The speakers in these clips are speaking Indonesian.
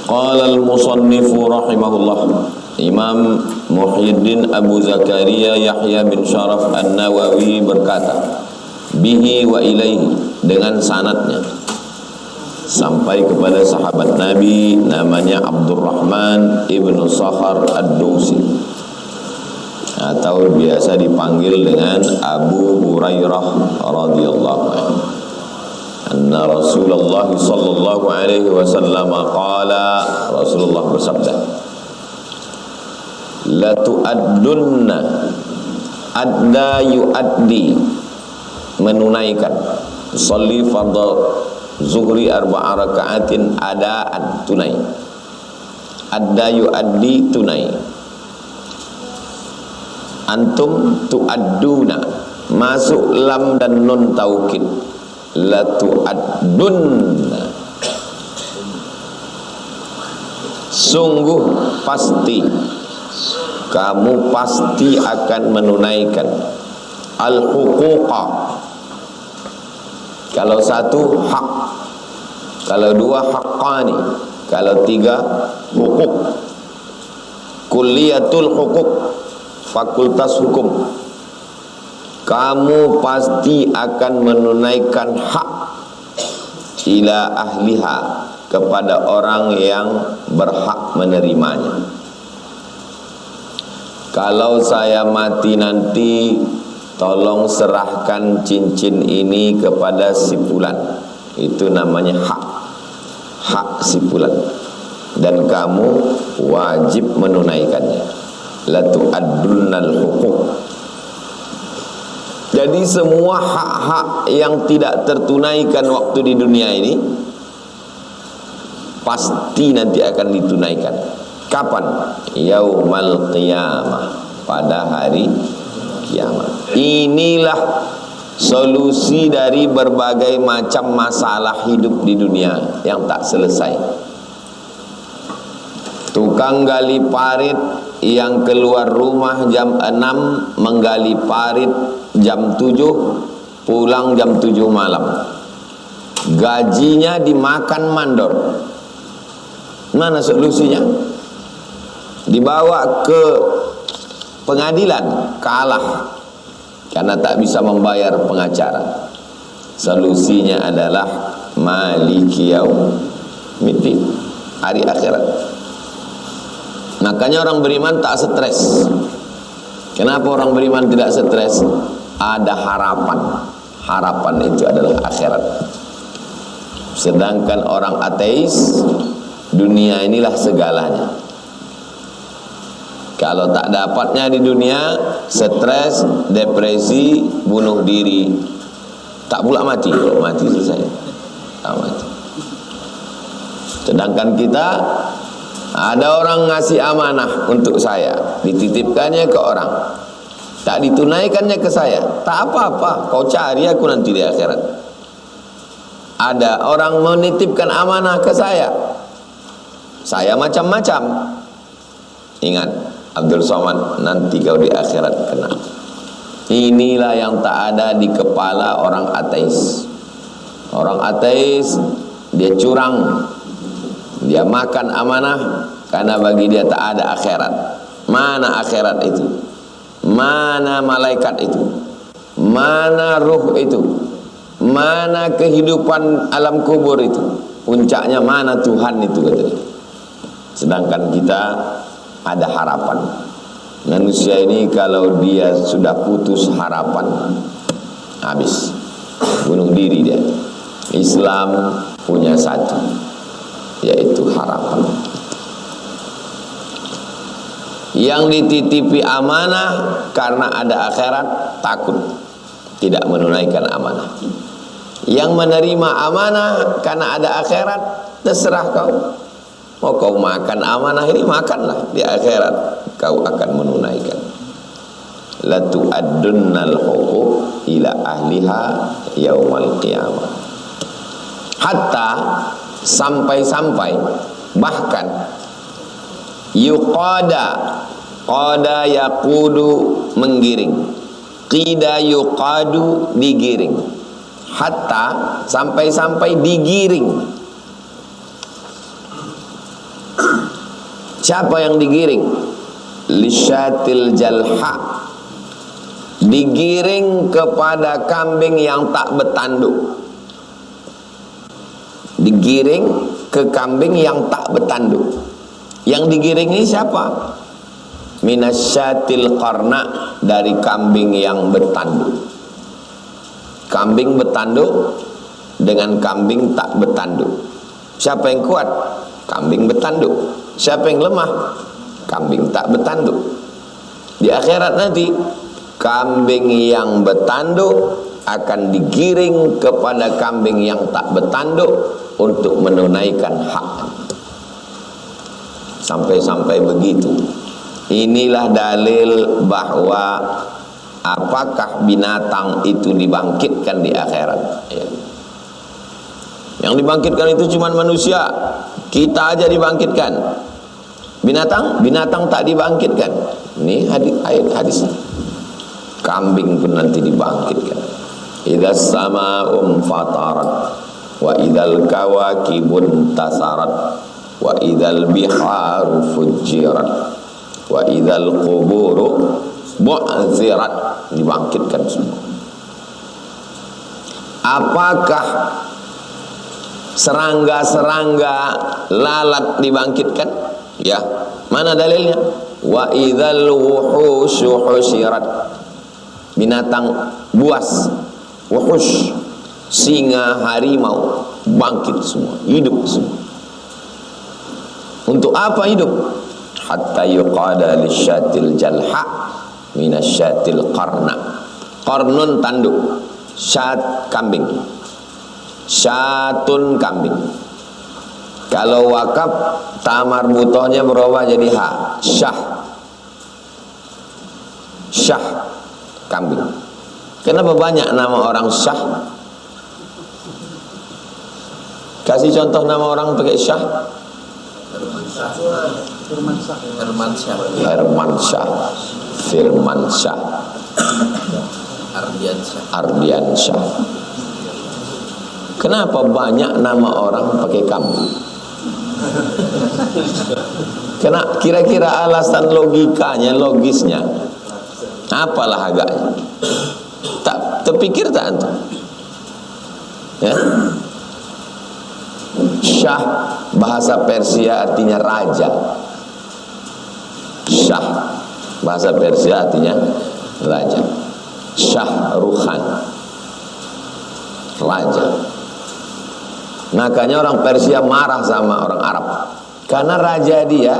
Qala al-musannifu rahimahullah, Imam Muhyiddin Abu Zakaria Yahya bin Syaraf An-Nawawi berkata, bihi wa ilaihi, dengan sanadnya sampai kepada sahabat Nabi namanya Abdurrahman ibnu Sakhar Ad-Dausi, atau biasa dipanggil dengan Abu Hurairah radhiyallahu anhu. Anna Rasulullah sallallahu alaihi wasallam qala, Rasulullah bersabda, la tu'addunna, adda yu'addi, menunaikan, sholli fardhu zuhri arba'a raka'atin adaan, tunai, adda yu'addi, tunai. Antum tu'adduna, masuk lam dan nun taukid, la tu'addunna, sungguh pasti, kamu pasti akan menunaikan al-huquqa. Kalau satu hak, kalau dua haqqani, kalau tiga hukuk. Kulliyatul hukuk, fakultas hukum. Kamu pasti akan menunaikan hak ila ahliha, kepada orang yang berhak menerimanya. Kalau saya mati nanti, tolong serahkan cincin ini kepada si fulan. Itu namanya hak, hak si fulan, dan kamu wajib menunaikannya. La tu'addunnal huquq. Jadi semua hak-hak yang tidak tertunaikan waktu di dunia ini pasti nanti akan ditunaikan. Kapan? Yaumal qiyamah, pada hari kiamat. Inilah solusi dari berbagai macam masalah hidup di dunia yang tak selesai. Tukang gali parit yang keluar rumah jam 6, menggali parit jam 7, pulang jam 7 malam. Gajinya dimakan mandor. Mana solusinya? Dibawa ke pengadilan, kalah karena tak bisa membayar pengacara. Solusinya adalah maliki yaumiddin, hari akhirat. Makanya orang beriman tak stres. Kenapa orang beriman tidak stres? Ada harapan. Harapan itu adalah akhirat. Sedangkan orang ateis, dunia inilah segalanya. Kalau tak dapatnya di dunia, stres, depresi, bunuh diri. Tak pula mati. Kalau mati selesai, tak mati. Sedangkan kita, ada orang ngasih amanah untuk saya, dititipkannya ke orang, tak ditunaikannya ke saya, tak apa-apa, kau cari aku nanti di akhirat. Ada orang menitipkan amanah ke saya macam-macam. Ingat, Abdul Somad, nanti kau di akhirat kena. Inilah yang tak ada di kepala orang ateis. Orang ateis, dia curang, dia makan amanah, karena bagi dia tak ada akhirat. Mana akhirat itu? Mana malaikat itu? Mana ruh itu? Mana kehidupan alam kubur itu? Puncaknya mana Tuhan itu, katanya. Sedangkan kita ada harapan. Manusia ini kalau dia sudah putus harapan, habis, bunuh diri dia. Islam punya satu, yaitu harapan. Yang dititipi amanah karena ada akhirat, takut tidak menunaikan amanah. Yang menerima amanah karena ada akhirat, terserah kau. Mau kau makan amanah ini, makanlah, di akhirat kau akan menunaikan. La tu'addunnal huquq ila ahliha yaumal qiyamah. Hatta, sampai-sampai, bahkan yuqada, qada yaqudu, menggiring, qida yuqadu, digiring. Hatta, sampai-sampai digiring. Siapa yang digiring? Lisyatil jalha, digiring kepada kambing yang tak bertanduk. Digiring ke kambing yang tak bertanduk. Yang digiring ini siapa? Minasyatil qarna, dari kambing yang bertanduk. Kambing bertanduk dengan kambing tak bertanduk. Siapa yang kuat? Kambing bertanduk. Siapa yang lemah? Kambing tak bertanduk. Di akhirat nanti, kambing yang bertanduk akan digiring kepada kambing yang tak bertanduk untuk menunaikan hak. Sampai-sampai begitu. Inilah dalil bahwa apakah binatang itu dibangkitkan di akhirat. Yang dibangkitkan itu cuma manusia, kita aja dibangkitkan. Binatang tak dibangkitkan. Ini ayat hadis. Kambing pun nanti dibangkitkan. Idzas sama'u fatarat wa idzal kawakibun tasarat wa idzal biharu fujirat wa idzal quburu bu'zirat, dibangkitkan semua. Apakah serangga-serangga lalat dibangkitkan? Ya, mana dalilnya? Wa idzal wuhushu husyirat, binatang buas, wuhush, singa, harimau bangkit semua, hidup semua. Untuk apa hidup? Hatta yuqada lisyatil jalha minasyatil qarna. Qarnun tanduk, syat kambing, syatun kambing. Kalau wakaf tamar butohnya berubah jadi ha, syah. Syah kambing. Kenapa banyak nama orang syah? Kasih contoh nama orang pakai syah. Firman Syah, Ardian Syah. Kenapa banyak nama orang pakai kambing? Kira-kira alasan logikanya, logisnya apalah agaknya? Tak terpikir tak antum? Ya? Syah bahasa Persia artinya raja. Syah bahasa Persia artinya raja. Syah Ruhan, raja. Makanya orang Persia marah sama orang Arab karena raja dia,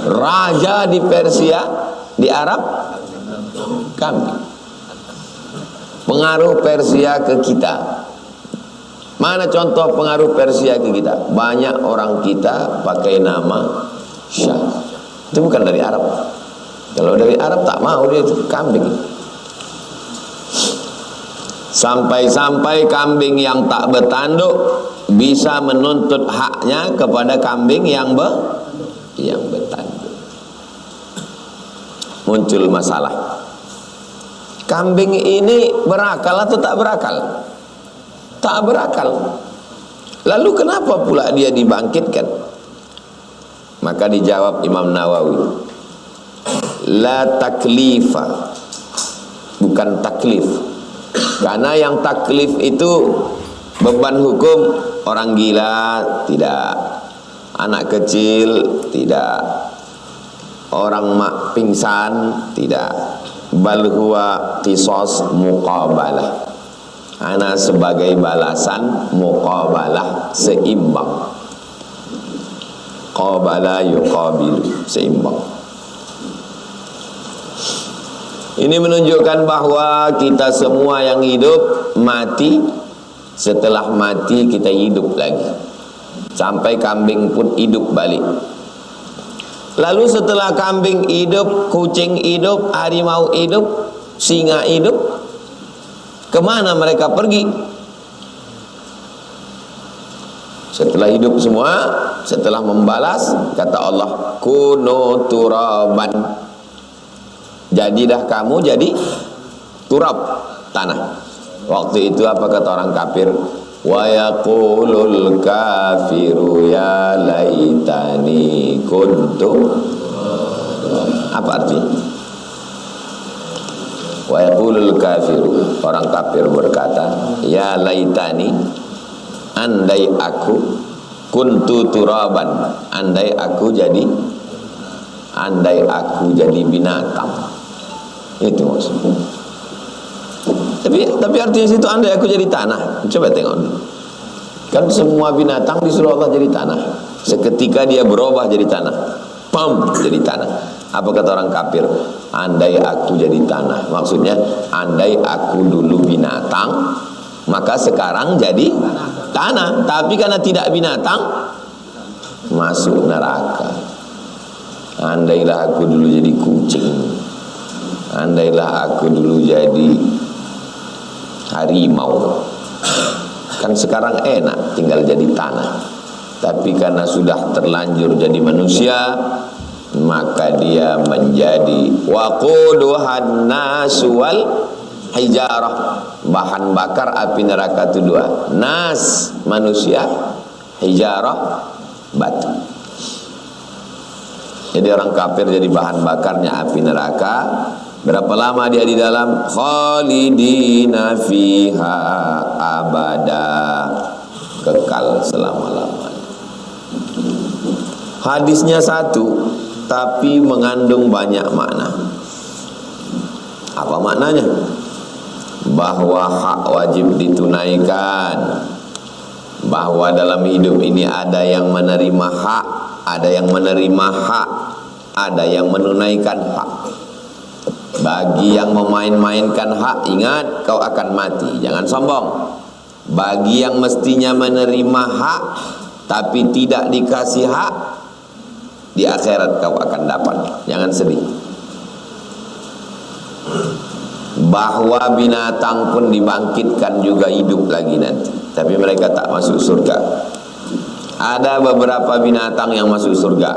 raja di Persia, di Arab kambing. Pengaruh Persia ke kita. Mana contoh pengaruh Persia ke kita? Banyak orang kita pakai nama Syah. Itu bukan dari Arab. Kalau dari Arab tak mau, dia itu kambing. Sampai-sampai kambing yang tak bertanduk bisa menuntut haknya kepada kambing yang bertanduk. Muncul masalah. Kambing ini berakal atau tak berakal? Tak berakal. Lalu kenapa pula dia dibangkitkan? Maka dijawab Imam Nawawi, la taklifa, bukan taklif. Karena yang taklif itu beban hukum, orang gila tidak, anak kecil tidak, orang mak pingsan tidak. Bal huwa qisas muqabalah. Ana sebagai balasan muqabalah, seimbang. Qabala yuqabilu, seimbang. Ini menunjukkan bahwa kita semua yang hidup mati, setelah mati kita hidup lagi. Sampai kambing pun hidup balik. Lalu setelah kambing hidup, kucing hidup, harimau hidup, singa hidup, kemana mereka pergi? Setelah hidup semua, setelah membalas, kata Allah, kunu turaban, jadilah kamu jadi turab, tanah. Waktu itu apa kata orang kafir? Wa yaqulul kafiru ya laitani kuntu. Apa artinya? Wa yaqulul kafiru, orang kafir berkata, ya laitani, andai aku kuntu turaban, andai aku jadi binatang. Itu maksudnya. Tapi artinya situ andai aku jadi tanah. Coba tengok dulu. Kan semua binatang disuruh Allah jadi tanah. Seketika dia berubah jadi tanah. Pam, jadi tanah. Apa kata orang kafir? Andai aku jadi tanah. Maksudnya andai aku dulu binatang, maka sekarang jadi tanah. Tapi karena tidak binatang, masuk neraka. Andailah aku dulu jadi kucing, andailah aku dulu jadi harimau, kan sekarang enak tinggal jadi tanah. Tapi karena sudah terlanjur jadi manusia, maka dia menjadi waquduhan nasu wal hijarah, bahan bakar api neraka itu dua. Nas manusia, hijarah batu. Jadi orang kafir jadi bahan bakarnya api neraka. Berapa lama dia di dalam? Khalidina fiha abada, kekal selama-lamanya. Hadisnya satu, tapi mengandung banyak makna. Apa maknanya? Bahwa hak wajib ditunaikan, bahwa dalam hidup ini ada yang menerima hak, ada yang menerima hak, ada yang menunaikan hak. Bagi yang memain-mainkan hak, ingat kau akan mati, jangan sombong. Bagi yang mestinya menerima hak tapi tidak dikasih hak, di akhirat kau akan dapat, jangan sedih. Bahwa binatang pun dibangkitkan juga hidup lagi nanti, tapi mereka tak masuk surga. Ada beberapa binatang yang masuk surga.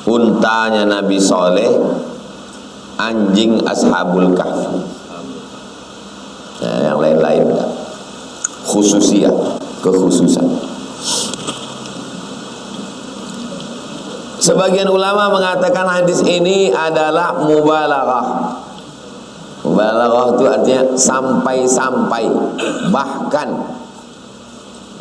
Untanya Nabi Soleh, anjing Ashabul Kahfi. Nah, yang lain-lain khususiyah, kekhususan. Sebagian ulama mengatakan hadis ini adalah mubalaghah. Mubalaghah itu artinya sampai-sampai,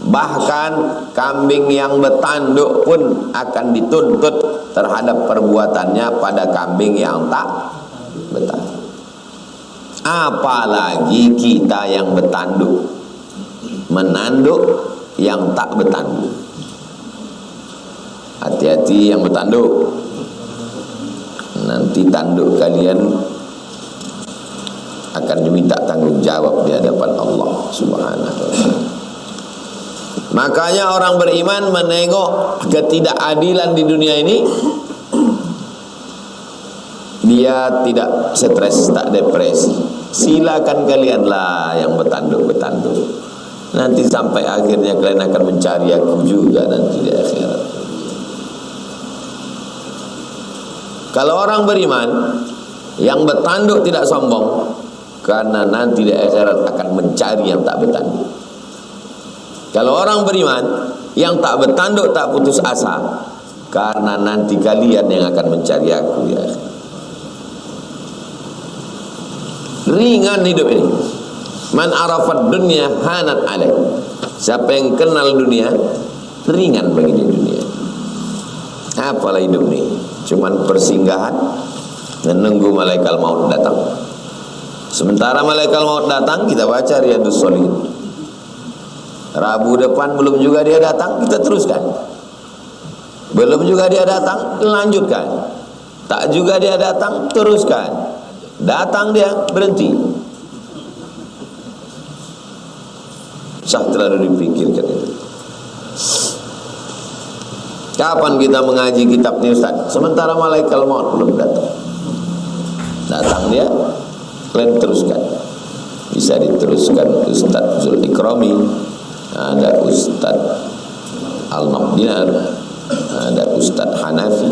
bahkan kambing yang bertanduk pun akan dituntut terhadap perbuatannya pada kambing yang tak bertanduk. Apalagi kita yang bertanduk, menanduk yang tak bertanduk. Hati-hati yang bertanduk, nanti tanduk kalian akan diminta tanggung jawab di hadapan Allah Subhanahu wa ta'ala. Makanya orang beriman menengok ketidakadilan di dunia ini, dia tidak stres, tak depresi. Silakan kalianlah yang bertanduk-bertanduk. Nanti sampai akhirnya kalian akan mencari aku juga nanti di akhirat. Kalau orang beriman yang bertanduk tidak sombong, karena nanti di akhirat akan mencari yang tak bertanduk. Kalau orang beriman yang tak bertanduk, tak putus asa, karena nanti kalian yang akan mencari aku ya. Ringan hidup ini. Man arafat dunya hanat alaih. Siapa yang kenal dunia, ringan bagi dia dunia. Apalah hidup ini? Cuman persinggahan, menunggu malaikat maut datang. Sementara malaikat maut datang, kita baca Riyadhus Shalihin. Rabu depan belum juga dia datang, kita teruskan. Belum juga dia datang, lanjutkan. Tak juga dia datang, teruskan. Datang dia, berhenti. Sah terlalu dipikirkan itu. Kapan kita mengaji kitab ini Ustaz? Sementara malaikat maut belum datang. Datang dia, kalian teruskan. Bisa diteruskan Ustaz Zul Ikrami, ada Ustaz Al-Maqdinar, ada Ustaz Hanafi.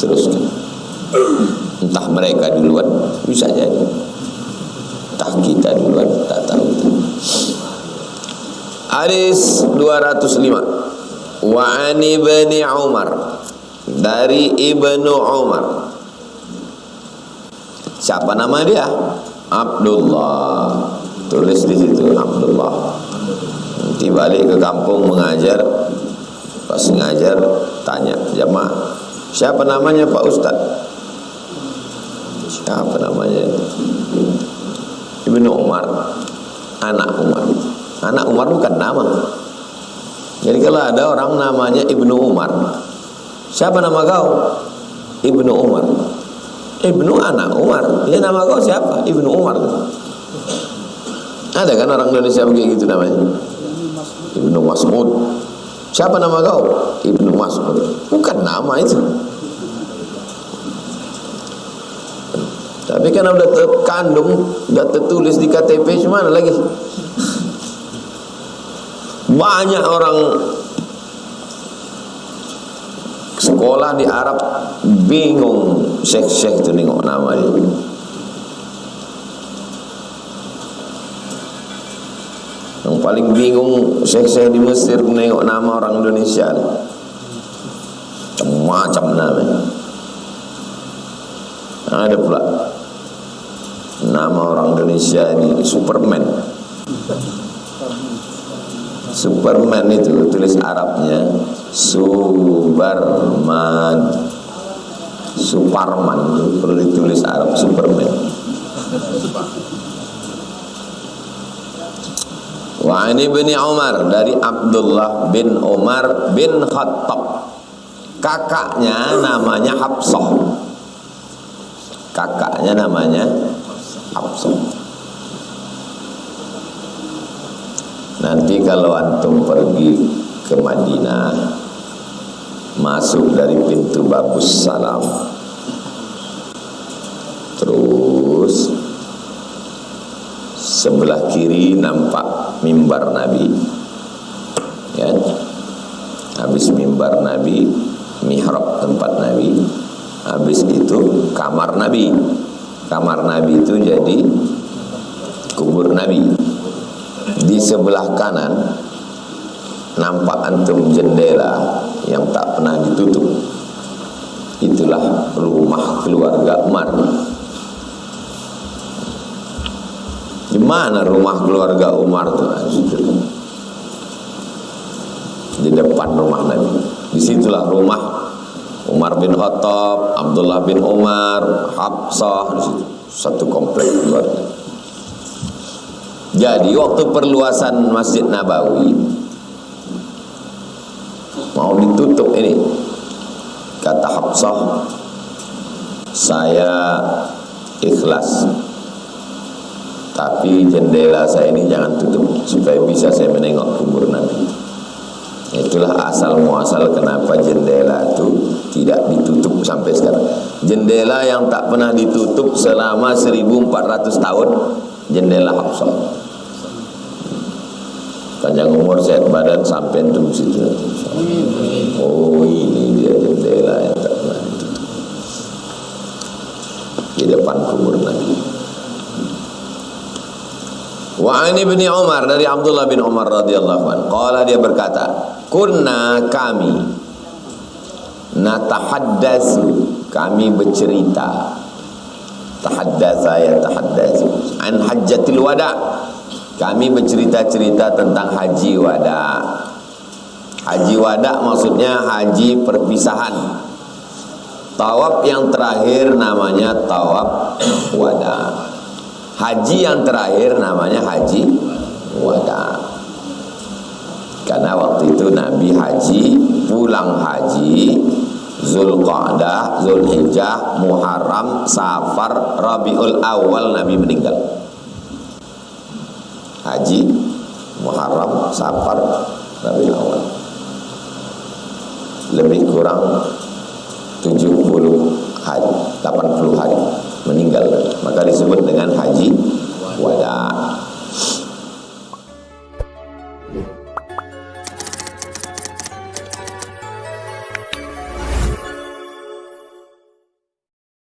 Teruskan. Entah mereka duluan, bisa jadi. Entah kita duluan, tak tahu. Hadis 205. Wa ani ibni Umar, dari Ibnu Umar. Siapa nama dia? Abdullah. Tulis di situ Abdullah. Nanti balik ke kampung mengajar, pas ngajar tanya jamaah, siapa namanya Pak Ustaz? Siapa namanya? Ibnu Umar, anak Umar. Anak Umar bukan nama. Jadi kalau ada orang namanya Ibnu Umar, siapa nama kau? Ibnu Umar. Ibnu anak Umar. Ya nama kau siapa? Ibnu Umar. Ada kan orang Indonesia begitu namanya? Ibnu Mas'ud. Siapa nama kau? Ibnu Mas'ud. Bukan nama itu. Tapi kan udah terkandung, udah tertulis di KTP, cuman lagi. Banyak orang sekolah di Arab bingung syekh-syekh itu nengok nama dia. Yang paling bingung syekh-syekh di Mesir nengok nama orang Indonesia. Macam-macam namanya. Ada pula nama orang Indonesia ini Superman. Superman itu tulis Arabnya Subarman. Suparman itu perlu ditulis Arab Superman. Wa ani ibni Umar, dari Abdullah bin Umar bin Khattab. Kakaknya namanya Hafsah. Kakaknya namanya Hafsah. Nanti kalau antum pergi ke Madinah, masuk dari pintu Babus Salam, terus sebelah kiri nampak mimbar Nabi, ya. Habis mimbar Nabi, mihrab tempat Nabi. Habis itu kamar Nabi. Kamar Nabi itu jadi kubur Nabi. Di sebelah kanan nampak antum jendela yang tak pernah ditutup. Itulah rumah keluarga Umar. Di mana rumah keluarga Umar itu? Di depan rumah Nabi. Disitulah rumah Umar bin Khattab, Abdullah bin Umar, Hafsah. Di situ satu komplek keluarga. Jadi waktu perluasan Masjid Nabawi mau ditutup ini, kata Hafsah, saya ikhlas, tapi jendela saya ini jangan tutup supaya bisa saya menengok kubur Nabi. Itulah asal muasal kenapa jendela itu tidak ditutup sampai sekarang. Jendela yang tak pernah ditutup selama 1400 tahun, jendela Hafsah. Panjang umur, sehat badan, sampai antum situ. Oh, ini dia jendela yang tak pernah ditutup di depan kubur Nabi. Wa ani ibni Umar, dari Abdullah bin Umar radhiyallahu anhu, qala, dia berkata, kunna, kami, natahaddatsu, kami bercerita, tahaddatsa ya tahaddatsu, an hajjatil wada', kami bercerita-cerita tentang haji wada'. Haji wada' maksudnya haji perpisahan. Tawaf yang terakhir namanya tawaf wada'. Haji yang terakhir namanya haji wada'. Karena waktu itu Nabi haji, pulang haji Zulqa'dah, Zulhijjah, Muharram, Safar, Rabiul Awal Nabi meninggal. Haji, Muharram, Safar, Rabiul Awal. Lebih kurang 70 hari, 80 hari.